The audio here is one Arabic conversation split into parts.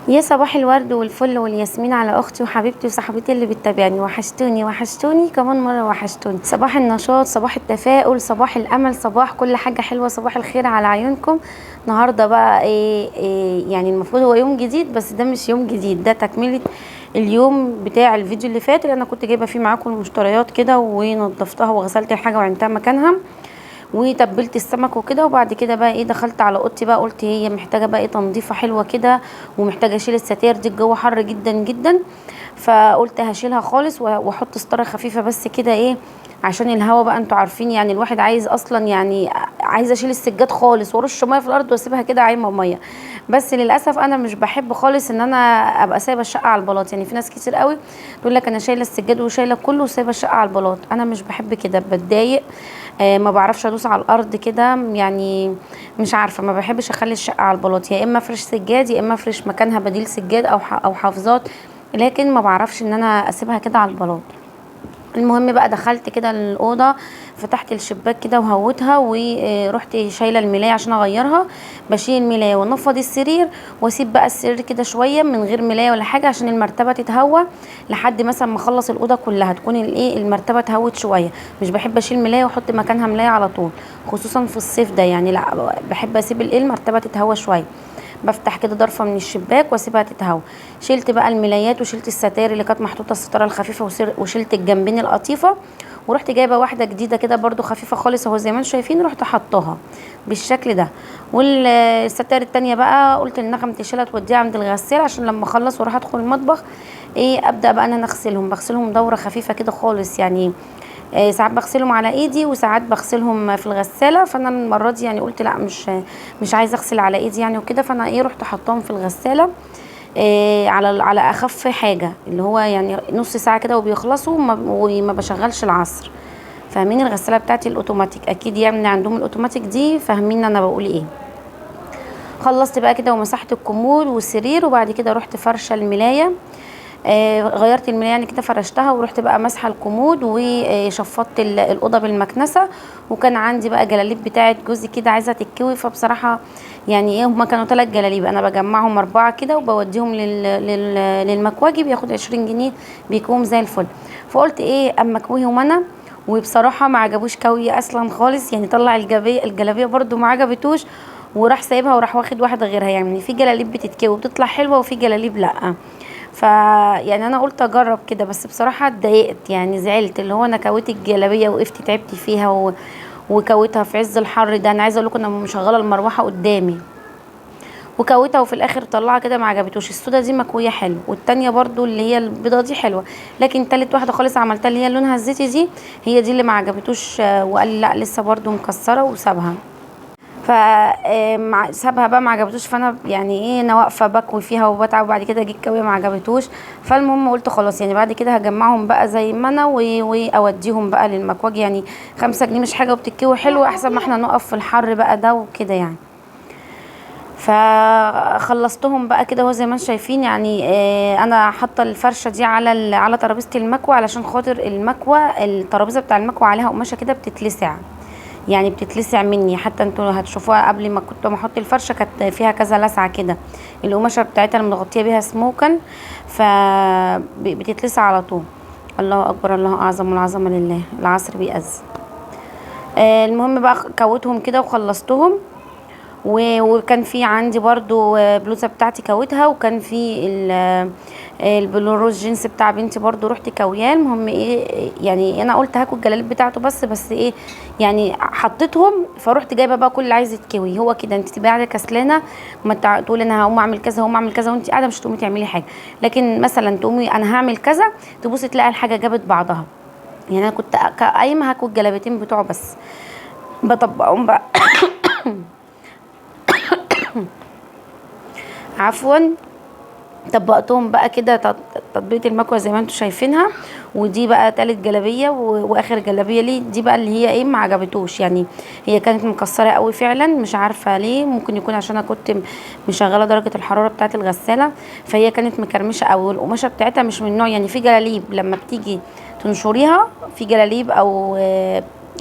يا صباح الورد والفل والياسمين على اختي وحبيبتي وصاحبتي اللي بتتابعني. وحشتوني وحشتوني كمان مره، وحشتوني. صباح النشاط، صباح التفاؤل، صباح الامل، صباح كل حاجه حلوه، صباح الخير على عيونكم. النهارده بقى إيه يعني المفروض هو يوم جديد، بس ده مش يوم جديد، ده تكمله اليوم بتاع الفيديو اللي فات اللي انا كنت جايبه فيه معاكم المشتريات كده، ونضفتها وغسلت الحاجه وعينتها مكانها وتبلت السمك وكده. وبعد كده بقى ايه دخلت على اوضتي بقى، قلت هي محتاجه بقى ايه تنظيفه حلوه كده، ومحتاجه اشيل الستاير دي، الجو حر جدا جدا. فقلت هشيلها خالص واحط ستاره خفيفه بس كده ايه عشان الهوا بقى، انتوا عارفين يعني الواحد عايز اصلا يعني عايزه اشيل السجاد خالص وارش ميه في الارض واسيبها كده عايمه ميه. بس للاسف انا مش بحب خالص ان انا ابقى سايبه الشقه على البلاط. يعني في ناس كتير قوي تقول لك انا شايله السجاد وشايله كله وسايبه الشقه على البلاط، انا مش بحب كده، بتضايق. ما بعرفش ادوس على الارض كده يعني، مش عارفه، ما بحبش اخلي الشقه على البلاط، يا اما افرش سجاد يا اما افرش مكانها بديل سجاد او حافظات، لكن ما بعرفش ان انا اسيبها كده على البلاط. المهم بقى دخلت كده الاوضه، فتحت الشباك كده وهوتها ورحت شايله الملايه عشان اغيرها. بشيل الملايه وانفض السرير واسيب بقى السرير كده شويه من غير ملايه ولا حاجه عشان المرتبه تتهوى لحد مثلا ما اخلص الاوضه كلها تكون الايه المرتبه اتهوت شويه. مش بحب اشيل ملايه واحط مكانها ملايه على طول، خصوصا في الصيف ده يعني، لا بحب اسيب الايه المرتبه تتهوى شويه. بفتح كده ضرفه من الشباك واسيبها تتهوى. شلت بقى الملايات وشلت الستاير اللي كانت محطوطه، الستاره الخفيفه، وشلت الجنبين القطيفه، ورحت جايبه واحده جديده كده برضو خفيفه خالص اهو زي ما انتم شايفين، رحت حطاها بالشكل ده. والستاير التانية بقى قلت لنغم تشيلها توديها عند الغسال عشان لما اخلص واروح ادخل المطبخ ايه ابدا بقى انا اغسلهم. بغسلهم دوره خفيفه كده خالص يعني، ساعات بغسلهم على ايدي وساعات بغسلهم في الغساله. فانا المره دي يعني قلت لا مش عايزه اغسل على ايدي يعني وكده، فانا ايه رحت حطاهم في الغساله على اخف حاجه اللي هو يعني نص ساعه كده وبيخلصوا، وما بشغلش العصر. فاهمين الغساله بتاعتي الاوتوماتيك اكيد يعني عندهم الاوتوماتيك دي، فاهمين انا بقول ايه. خلصت بقى كده ومسحت الكومود والسرير، وبعد كده رحت فرشه الملايه. غيرت الملايه يعني كده فرشتها، ورحت بقى مسحه الكومود وشفطت الاوضه بالمكنسه. وكان عندي بقى جلاليب بتاعه جوزي كده عايزه تتكوي، فبصراحه يعني ايه هما كانوا 3 جلاليب، انا بجمعهم 4 كده وبوديهم للمكواجي، بياخد 20 جنيه، بيكوم زي الفل. فقلت ايه اما اكويهم انا. وبصراحه ما عجبوش كوي اصلا خالص يعني، طلع الجلابيه برده ما عجبتوش، وراح سايبها وراح واخد واحده غيرها. يعني في جلاليب بتتكوي وبتطلع حلوه وفي جلاليب لا. يعني انا قلت اجرب كده، بس بصراحه اتضايقت يعني، زعلت اللي هو انا كويت الجلابيه وقفت تعبت فيها وكويتها في عز الحر ده. انا عايزه اقول لكم انا مشغله المروحه قدامي وكويتها، وفي الاخر طلعها كده ما عجبتوش. السودا دي مكويه حلو، والتانية برضو اللي هي البيضه دي حلوه، لكن تالت واحده خالص عملتها اللي هي لونها الزيتي دي، هي دي اللي ما عجبتوش. وقال لي لا لسه برضو مكسره وسابها. سابها بقى ما عجبتوش. فانا يعني ايه انا واقفه بكوي فيها وبتعب، وبعد كده جيت كوي ما عجبتوش. فالمهم قلت خلاص يعني بعد كده هجمعهم بقى زي ما انا واوديهم بقى للمكواج يعني. 5 جنيه مش حاجه وبتتكوي حلوه، احسن ما احنا نقف في الحر بقى ده وكده يعني. فخلصتهم بقى كده وهو زي ما انتم شايفين يعني. انا حاطه الفرشه دي على ترابيزه المكوى علشان خاطر المكوى الترابيزه بتاع المكوى عليها قماشه كده بتتلسع، يعني بتتلسع مني. حتى انتوا هتشوفوها قبل ما كنت بحط الفرشه كانت فيها كذا لسعه كده، القماشه بتاعتها اللي متغطيه بيها سموكن، فبتتلسع على طول. الله اكبر الله اعظم والعظمه لله، العصر بيأذن. المهم بقى كوتهم كده وخلصتهم. وكان في عندي برضو بلوزه بتاعتي كوتها، وكان في البلوروز جينز بتاع بنتي برضو رحت كوياه. المهم ايه يعني انا قلت هاكل الجلاليب بتاعته بس ايه يعني حطيتهم، فروحت جايبه بقى كل اللي عايز يتكوي. هو كده انت تبقى قاعده كسلانه، ما تقول انا هقوم اعمل كذا هقوم اعمل كذا وانت قاعده مش تقومي تعملي حاجه. لكن مثلا تقومي انا هعمل كذا، تبصي تلاقي الحاجه جابت بعضها. يعني انا كنت قايمه هاكل الجلابيتين بتوعه بس بطبقهم بقى عفوا. طبقتهم بقى كده تطبيقة المكوى زي ما انتم شايفينها. ودي بقى تالت جلابيه واخر جلابيه لي دي بقى اللي هي ايه ما عجبتوش يعني، هي كانت مكسره قوي فعلا، مش عارفه ليه، ممكن يكون عشان انا كنت مشغله درجه الحراره بتاعه الغساله، فهي كانت مكرمشه قوي. والقماشه بتاعتها مش من نوع يعني، في جلاليب لما بتيجي تنشريها في جلاليب او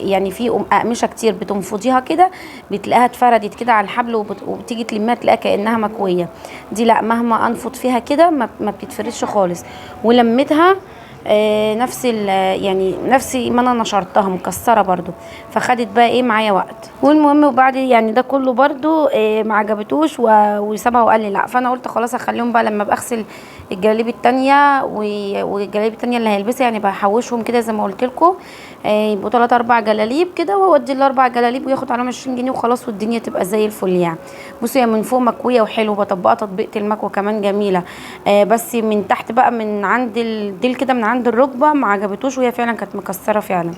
يعني في اقمشه كتير بتنفضيها كده بتلاقيها اتفردت كده على الحبل وبتيجي تلمها تلاقيها كانها مكويه. دي لا، مهما انفض فيها كده ما بتتفردش خالص. ولمتها نفس يعني نفس ما انا نشرتها مكسره برضو، فخدت بقى ايه معايا وقت. والمهم وبعد يعني ده كله برضو ما عجبتوش وسابها وقال لي لا. فانا قلت خلاص اخليهم بقى لما بغسل الجلاليب التانية والجلاليب التانية اللي هيلبسها، يعني بحوشهم كده زي ما قلت لكم، يبقوا 3 4 جلاليب كده، واودي ال4 جلاليب وياخد عليهم 20 جنيه وخلاص، والدنيا تبقى زي الفل يعني. بصوا هي من فوق مكويه وحلو، بطبقها تطبيقه المكوه كمان جميله، بس من تحت بقى من عند الديل كده من عند الركبه ما عجبتوش، وهي فعلا كانت مكسره فعلا.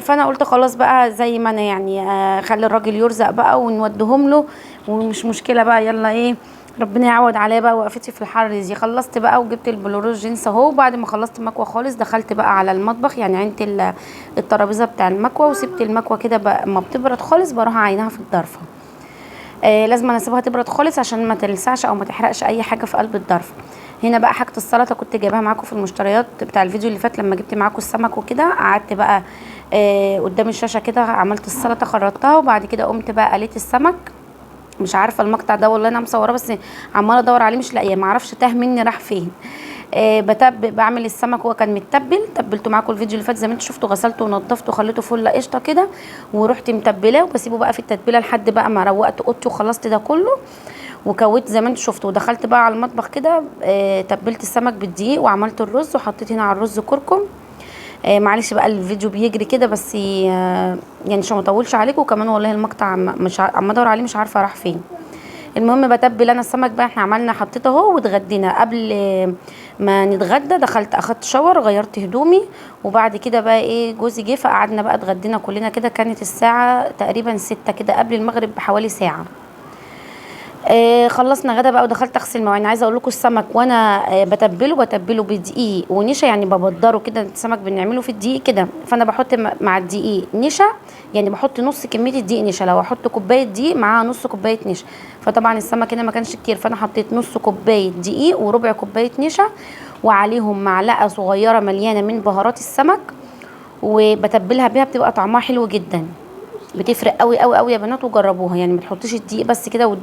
فانا قلت خلاص بقى زي ما انا يعني خلي الراجل يرزق بقى ونودهم له، ومش مشكله بقى، يلا ايه ربنا يعوض عليا بقى. وقفتي في الحر دي خلصت بقى وجبت البلوروز جينز اهو. بعد ما خلصت المكوه خالص دخلت بقى على المطبخ، يعني عينت الترابيزه بتاع المكوه وسبت المكوه كده بقى ما بتبرد خالص بروح عينها في الضرفه. لازم انا اسيبها تبرد خالص عشان ما تلسعش او ما تحرقش اي حاجه في قلب الضرفه. هنا بقى حاجه السلطه كنت جايباها معاكم في المشتريات بتاع الفيديو اللي فات لما جبت معاكم السمك وكده. قعدت بقى قدام الشاشه كده عملت السلطه خرطتها، وبعد كده قمت بقى قليت السمك. مش عارفه المقطع ده والله انا مصوراه بس عماله ادور عليه مش لاقيه، معرفش تاه مني راح فين. بعمل السمك هو كان متبل، تبلته معاكم الفيديو اللي فات زي ما انتم شفتوا، غسلته ونضفته وخليته فله قشطه كده، ورحت متبلاه وبسيبه بقى في التتبيله لحد بقى ما روقت اوضتي وخلصت ده كله وكويت زي ما انتم شفتوا. ودخلت بقى على المطبخ كده تبلت السمك بالدقيق وعملت الرز وحطيت هنا على الرز كركم. معلش بقى الفيديو بيجري كده بس يعني عشان ما اطولش عليكم، وكمان والله المقطع مش عم ادور عليه مش عارفه راح فين. المهم بتبل انا السمك بقى، احنا عملنا حطيته اهو واتغدينا. قبل ما نتغدى دخلت اخدت شاور غيرت هدومي، وبعد كده بقى ايه جوزي جه فقعدنا بقى اتغدينا كلنا كده. كانت الساعه تقريبا 6 كده قبل المغرب بحوالي ساعه. خلصنا غدا بقى ودخلت اغسل مواعين. عايزه اقول لكم السمك وانا بتبله بدقيق ونشا، يعني ببدره كده. السمك بنعمله في الدقيق كده، فانا بحط مع الدقيق نشا، يعني بحط نص كميه الدقيق نشا. لو احط كوبايه دقيق معاها نص كوبايه نشا، فطبعا السمك هنا ما كانش كتير، فانا حطيت نص كوبايه دقيق وربع كوبايه نشا، وعليهم معلقه صغيره مليانه من بهارات السمك، وبتبلها بيها بتبقى طعمها حلو جدا. بتفرق قوي قوي قوي يا بنات، وجربوها. يعني ما تحطيش الدقيق بس كده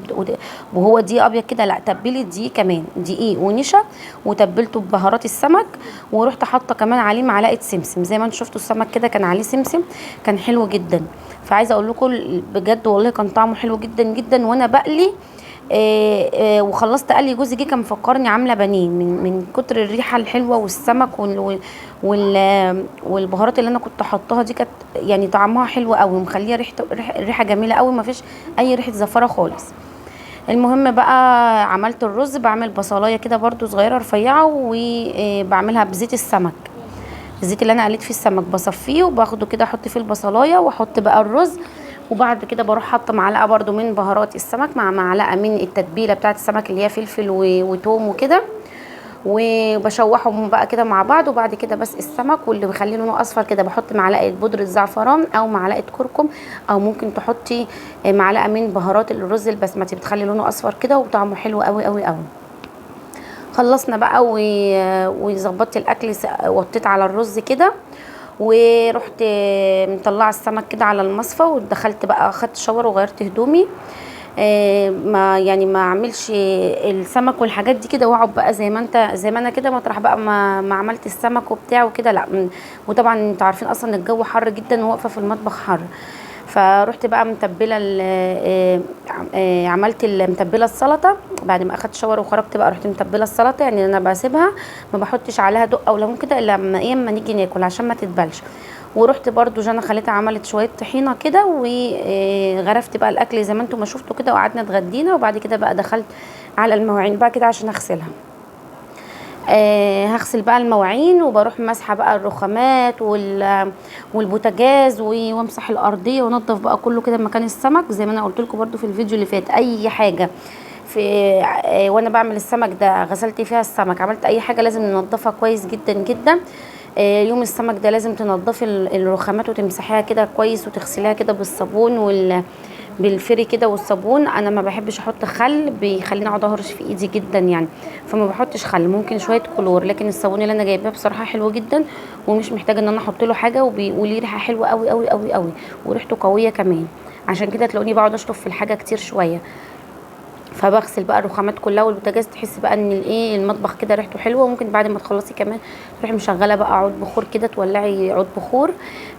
وهو دقيق ابيض كده، لا تبلي الدقيق كمان دقيق ونشا وتبلته ببهارات السمك، ورحت حاطه كمان عليه معلقه سمسم. زي ما انتم شفتوا السمك كده كان عليه سمسم، كان حلو جدا. فعايزه اقول لكم بجد والله كان طعمه حلو جدا جدا. وانا بقلي وخلصت قال لي جوزي جه كان مفكرني عامله بانيه من كتر الريحه الحلوه، والسمك والبهارات اللي انا كنت حطاها دي كانت يعني طعمها حلو قوي، مخليه ريحه جميله قوي، ما فيش اي ريحه زفره خالص. المهم بقى عملت الرز، بعمل بصلايه كده برده صغيره رفيعه وبعملها بزيت السمك. الزيت اللي انا قليت فيه السمك بصفيه وباخده كده احط فيه البصلايه واحط بقى الرز، وبعد كده بروح حاطه معلقه برده من بهارات السمك مع معلقه من التتبيله بتاعه السمك اللي هي فلفل وتوم وكده، وبشوحهم بقى كده مع بعض. وبعد كده بس السمك واللي بيخليه لونه اصفر كده بحط معلقه بودره زعفران او معلقه كركم، او ممكن تحطي معلقه من بهارات الرز البسمتي بتخلي لونه اصفر كده وطعمه حلو قوي قوي قوي. خلصنا بقى وظبطت الاكل، وطيت على الرز كده، ورحت مطلعه السمك كده على المصفى، ودخلت بقى اخدت شاور وغيرت هدومي. ما يعني ما اعملش السمك والحاجات دي كده واقعد بقى زي ما انا كده مطرح بقى ما عملت السمك وبتاع وكده، لا. وطبعا انتوا عارفين اصلا الجو حر جدا وواقفه في المطبخ حر، فرحت بقى متبله عملت متبله السلطه. بعد ما اخدت شاور وخرجت بقى رحت متبله السلطه، يعني انا بسيبها ما بحطش عليها دقه ولا كده الا اما نيجي ناكل عشان ما تتبلش. ورحت برضو جانا خالتها عملت شويه طحينه كده، وغرفت بقى الاكل زي ما انتم ما شفتوا كده، وقعدنا اتغدينا. وبعد كده بقى دخلت على المواعين بقى كده عشان اغسلها. هغسل بقى المواعين، وبروح مسحه بقى الرخامات والبوتاجاز وامسح الارضيه وانضف بقى كله كده مكان السمك. زي ما انا قلت لكم برده في الفيديو اللي فات، اي حاجه في وانا بعمل السمك ده غسلت فيها السمك، عملت اي حاجه لازم ننضفها كويس جدا جدا. يوم السمك ده لازم تنضفي الرخامات وتمسحيها كده كويس وتغسليها كده بالصابون بالفري كده والصابون. انا ما بحبش احط خل، بيخليني اقعد اهرش في ايدي جدا يعني، فما بحطش خل، ممكن شويه كلور. لكن الصابون اللي انا جايباه بصراحه حلو جدا، ومش محتاجه ان انا احط له حاجه، وليه ريحه حلوه قوي قوي قوي قوي، وريحته قويه كمان. عشان كده تلاقوني بقعد اشطف في الحاجه كتير شويه. فبغسل بقى الرخامات كلها والبوتاجاز، تحس بقى ان الايه المطبخ كده ريحته حلوه. وممكن بعد ما تخلصي كمان تروحي مشغله بقى عود بخور كده، تولعي عود بخور،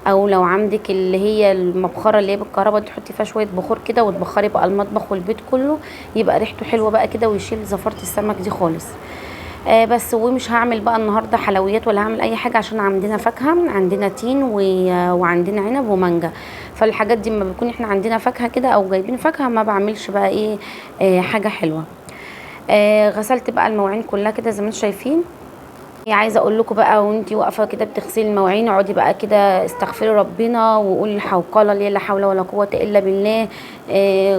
او لو عندك اللي هي المبخره اللي هي بالكهرباء دي، تحطي فيها شويه بخور كده وتبخري بقى المطبخ والبيت كله، يبقى ريحته حلوه بقى كده، ويشيل زفاره السمك دي خالص. بس ومش هعمل بقى النهارده حلويات ولا هعمل اي حاجه، عشان عندنا فاكهه، عندنا تين وعندنا عنب ومانجا. فالحاجات دي ما بيكون احنا عندنا فاكهه كده او جايبين فاكهه، ما بعملش بقى ايه حاجه حلوه. غسلت بقى المواعين كلها كده زي ما انتم شايفين. عايزه اقول لكم بقى، وانتي واقفه كده بتغسلي المواعين، اقعدي بقى كده استغفري ربنا، وقولي الحوقله اللي هي لا حول ولا قوه الا بالله.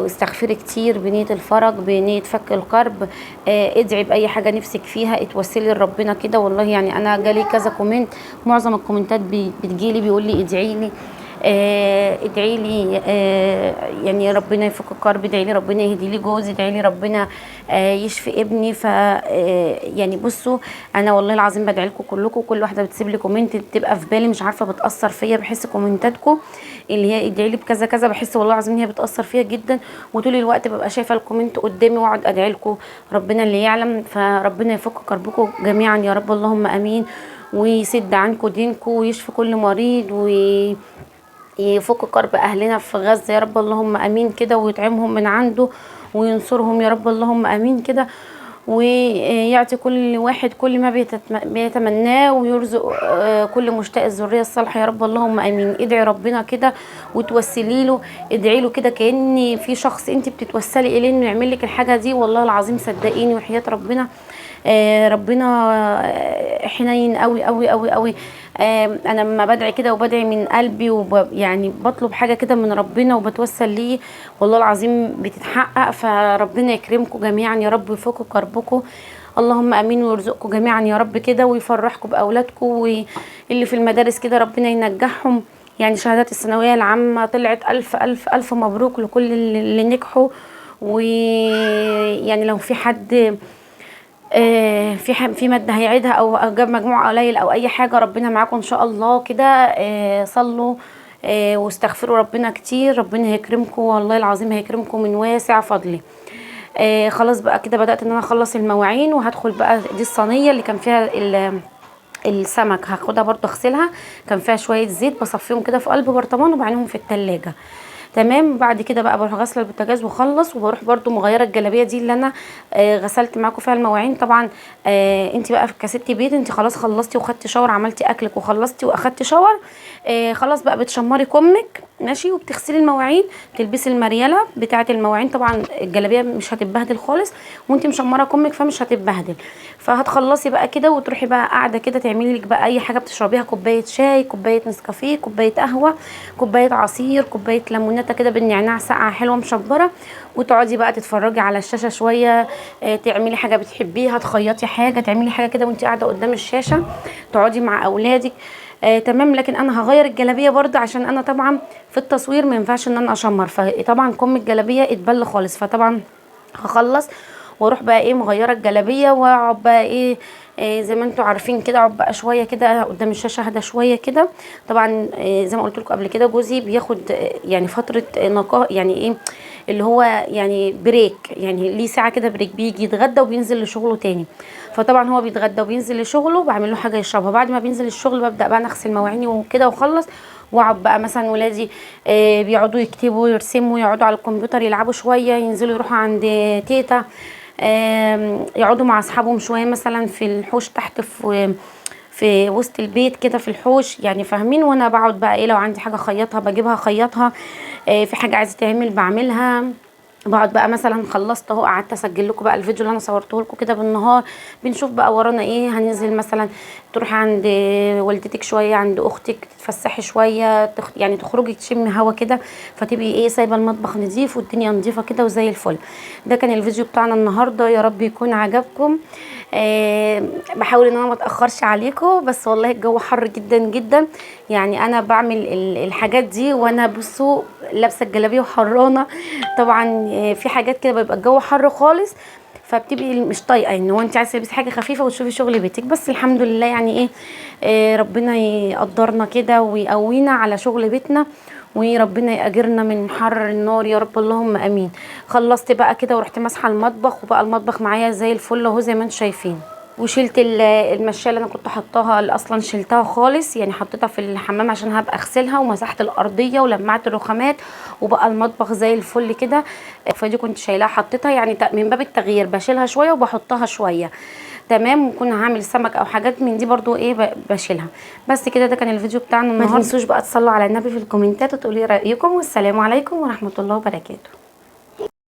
واستغفري كتير بنيه الفرج، بنيه فك الكرب. ادعي باي حاجه نفسك فيها، اتوسلي لربنا كده. والله يعني انا جالي كذا كومنت، معظم الكومنتات بتجيلي بيقول لي ادعي لي، ادعي لي، يعني ربنا يفك الكرب، ادعي لي ربنا يهدي لي جوزي، ادعي لي ربنا يشفي ابني. ف يعني بصوا، انا والله العظيم بدعي لكم كلكم، كل واحده بتسيب لي كومنت بتبقى في بالي، مش عارفه بتاثر فيا، بحس كومنتاتكم اللي هي ادعي لي بكذا كذا، بحس والله العظيم ان هي بتاثر فيا جدا. وطول الوقت ببقى شايفه الكومنت قدامي واقعد ادعي لكم، ربنا اللي يعلم. فربنا يفك كربكم جميعا يا رب، اللهم امين. ويسد عنكم دينكم، ويشفي كل مريض، يفك كرب اهلنا في غزه يا رب، اللهم امين كده. ويطعمهم من عنده وينصرهم يا رب، اللهم امين كده. ويعطي كل واحد كل ما بيتمناه، ويرزق كل مشتاق الذريه الصالحه يا رب، اللهم امين. ادعي ربنا كده وتوسلي له، ادعي له كده كأن في شخص انت بتتوسلي اليه انه يعمل لك الحاجه دي. والله العظيم صدقيني وحياه ربنا، ربنا حنين قوي قوي قوي قوي. انا لما بدعي كده وبدعي من قلبي يعني بطلب حاجه كده من ربنا وبتوسل ليه، والله العظيم بتتحقق. فربنا يكرمكم جميعا يا رب، ويفك كربكم، اللهم امين. ويرزقكم جميعا يا رب كده، ويفرحكم باولادكم، واللي في المدارس كده ربنا ينجحهم. يعني شهادات الثانويه العامه طلعت، الف الف الف مبروك لكل اللي نجحوا. ويعني لو في حد في مادة هيعيدها او جاب مجموع قليل او اي حاجة، ربنا معاكم ان شاء الله كده. صلوا واستغفروا ربنا كتير، ربنا هيكرمكم والله العظيم، هيكرمكم من واسع فضله. خلاص بقى كده بدأت ان انا اخلص المواعين، وهدخل بقى دي الصينية اللي كان فيها السمك، هاخدها برضو اغسلها. كان فيها شوية زيت، بصفيهم كده في قلب برطمان وبعينهم في التلاجة. تمام. بعد كده بقى بروح غسله البوتاجاز واخلص، وبروح برضو مغيره الجلابيه دي اللي انا غسلت معاكم فيها المواعين. طبعا انت بقى كست بيت، انت خلاص خلصتي وخدتي شاور، عملتي اكلك وخلصتي واخدتي شاور، خلاص بقى بتشمري كمك ماشي، وبتغسلي المواعين، تلبسي المريله بتاعه المواعين. طبعا الجلابيه مش هتتبهدل خالص، وانت مشمره كمك فمش هتتبهدل. فهتخلصي بقى كده وتروحي بقى قاعده كده، تعملي لك بقى اي حاجه بتشربيها، كوبايه شاي، كوبايه نسكافيه، كوبايه قهوه، كوبايه عصير، كوبايه ليموناته كده بالنعناع ساقعه حلوه مشبره، وتقعدي بقى تتفرجي على الشاشه شويه. تعملي حاجه بتحبيها، تخيطي حاجه، تعملي حاجه كده وانت قاعده قدام الشاشه، تقعدي مع اولادك. تمام. لكن انا هغير الجلابيه برضه، عشان انا طبعا في التصوير ما ينفعش ان انا اشمر، فطبعا كم الجلابيه اتبل خالص. فطبعا هخلص واروح بقى ايه مغيره الجلابيه، واقعد بقى ايه زي ما انتوا عارفين كده، اقعد بقى شويه كده قدام الشاشه، اهدى شويه كده. طبعا زي ما قلت لكم قبل كده، جوزي بياخد يعني فتره نقاهه، يعني ايه اللي هو يعني بريك، يعني ليه ساعه كده بريك، بيجي يتغدى وبينزل لشغله تاني. فطبعا هو بيتغدى وبينزل لشغله، بعمل له حاجه يشربها. بعد ما بينزل الشغل ببدا بقى نغسل مواعيني وكده واخلص، واقعد بقى مثلا ولادي بيقعدوا يكتبوا يرسموا، يقعدوا على الكمبيوتر يلعبوا شويه، ينزلوا يروحوا عند تيتا، يقعدوا مع اصحابهم شويه مثلا في الحوش تحت في وسط البيت كده في الحوش، يعني فاهمين. وانا بقعد بقى ايه، لو عندي حاجه اخيطها بجيبها اخيطها، في حاجه عايزه تعمل بعملها. بقعد بقى مثلا خلصت اهو، قعدت اسجل لكم بقى الفيديو اللي انا صورته لكم كده بالنهار. بنشوف بقى ورانا ايه، هننزل مثلا تروحي عند والدتك شويه، عند اختك تتفسحي شويه، يعني تخرجي تشمي هوا كده، فتبقي ايه سايبه المطبخ نظيف والدنيا نظيفه كده وزي الفل. ده كان الفيديو بتاعنا النهارده، يا رب يكون عجبكم. بحاول ان انا ما اتاخرش عليكم، بس والله الجو حر جدا جدا. يعني انا بعمل الحاجات دي وانا بصوا لابسه الجلابيه وحرانه طبعا. في حاجات كده بيبقى الجو حر خالص، فبتبقي مش طايقه ان هو انت عايزه تلبسي حاجه خفيفه وتشوفي شغل بيتك. بس الحمد لله يعني ايه، ربنا يقدرنا كده ويقوينا على شغل بيتنا، وربنا يأجرنا من حر النار يا رب، اللهم امين. خلصت بقى كده ورحت ماسحه المطبخ، وبقى المطبخ معايا زي الفل اهو زي ما انتم شايفين. وشلت المشايه اللي انا كنت حطاها، اللي اصلا شلتها خالص، يعني حطيتها في الحمام عشان هبقى اغسلها، ومسحت الارضيه ولمعت الرخامات، وبقى المطبخ زي الفل كده. فدي كنت شايلاها حطيتها يعني من باب التغيير، بشيلها شويه وبحطها شويه. تمام. وكنا هعمل سمك او حاجات من دي برضو ايه بشيلها. بس كده ده كان الفيديو بتاعنا النهارده. ما تنسوش بقى تصلوا على النبي في الكومنتات وتقولي رايكم، والسلام عليكم ورحمه الله وبركاته.